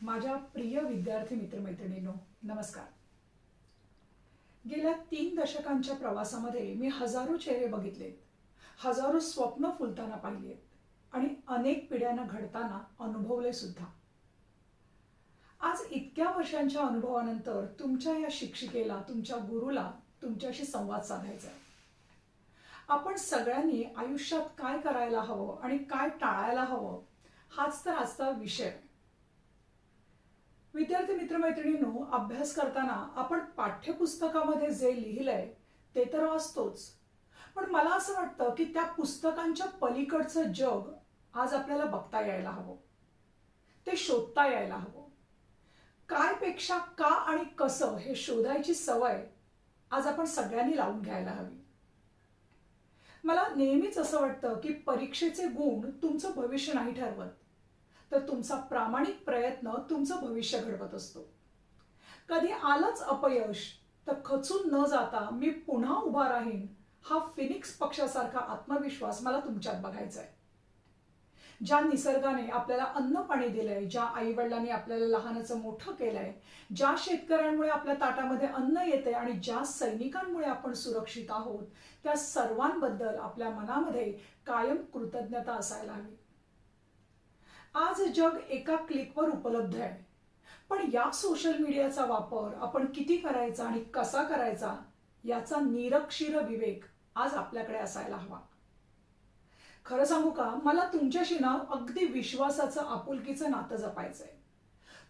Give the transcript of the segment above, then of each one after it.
माझ्या प्रिय विद्यार्थी मित्रमैत्रिणींनो, नमस्कार. गेल्या 3 दशकांच्या प्रवासामध्ये मी हजारो चेहरे बघितलेत, हजारो स्वप्न फुलताना पाहिलीत आणि अनेक पिढ्यांना घडताना अनुभवले सुद्धा. आज इतक्या वर्षांच्या अनुभवानंतर तुमच्या या शिक्षिकेला, तुमच्या गुरुला तुमच्याशी संवाद साधायचा आहे. आपण सगळ्यांनी आयुष्यात काय करायला हवं आणि काय टाळायला हवं, हाच तर आजचा विषय. विद्यार्थी मित्रमैत्रिणींनो, अभ्यास करताना आपण पाठ्यपुस्तकामध्ये जे लिहिलंय ते तर वाचतोच, पण मला असं वाटतं की त्या पुस्तकांच्या पलीकडचं जग आज आपल्याला बघता यायला हवं, ते शोधता यायला हवं. काय पेक्षा का आणि कसं हे शोधायची सवय आज आपण सगळ्यांनी लावून घ्यायला हवी. मला नेहमीच असं वाटतं की परीक्षेचे गुण तुमचं भविष्य नाही ठरवत, तर तुमचा प्रामाणिक प्रयत्न तुमचं भविष्य घडवत असतो. कधी आलंच अपयश तर खचून न जाता मी पुन्हा उभा राहीन, हा फिनिक्स पक्षासारखा आत्मविश्वास मला तुमच्यात बघायचा आहे. ज्या निसर्गाने आपल्याला अन्न पाणी दिलंय, ज्या आईवडिलांनी आपल्याला लहानाचं मोठं केलंय, ज्या शेतकऱ्यांमुळे आपल्या ताटामध्ये अन्न येते आणि ज्या सैनिकांमुळे आपण सुरक्षित आहोत, त्या सर्वांबद्दल आपल्या मनामध्ये कायम कृतज्ञता असायला हवी. आज जग एका क्लिकवर उपलब्ध आहे, पण या सोशल मीडियाचा वापर आपण किती करायचा आणि कसा करायचा याचा निरक्षीर विवेक आज आपल्याकडे असायला हवा. खरं सांगू का, मला तुमच्याशी ना अगदी विश्वासाचं, आपुलकीचं नातं जपायचंय.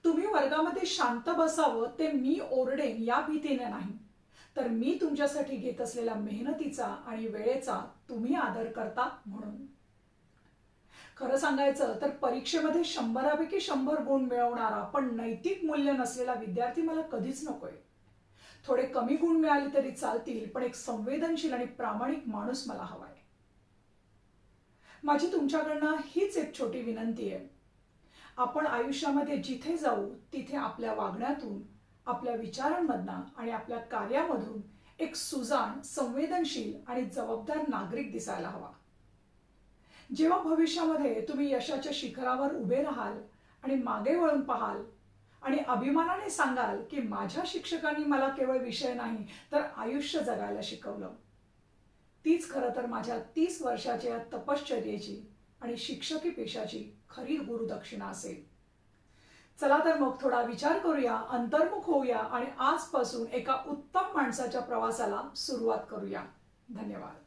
तुम्ही वर्गामध्ये शांत बसावं ते मी ओरडेन या भीतीने नाही, तर मी तुमच्यासाठी घेत असलेल्या मेहनतीचा आणि वेळेचा तुम्ही आदर करता म्हणून. खरं सांगायचं तर परीक्षेमध्ये 100पैकी 100 गुण मिळवणारा पण नैतिक मूल्य नसलेला विद्यार्थी मला कधीच नकोय. थोडे कमी गुण मिळाले तरी चालतील, पण एक संवेदनशील आणि प्रामाणिक माणूस मला हवाय. माझी तुमच्याकडनं हीच एक छोटी विनंती आहे. आपण आयुष्यामध्ये जिथे जाऊ तिथे आपल्या वागण्यातून, आपल्या विचारांमधनं आणि आपल्या कार्यामधून एक सुजाण, संवेदनशील आणि जबाबदार नागरिक दिसायला हवा. जेव्हा भविष्यामध्ये तुम्ही यशाच्या शिखरावर उभे राहाल आणि मागे वळून पाहाल आणि अभिमानाने सांगाल की माझ्या शिक्षकांनी मला केवळ विषय नाही तर आयुष्य जगायला शिकवलं, तीच खरं तर माझ्या 30 वर्षाच्या तपश्चर्येची आणि शिक्षकी पेशाची खरी गुरुदक्षिणा असेल. चला तर मग थोडा विचार करूया, अंतर्मुख होऊया आणि आजपासून एका उत्तम माणसाच्या प्रवासाला सुरुवात करूया. धन्यवाद.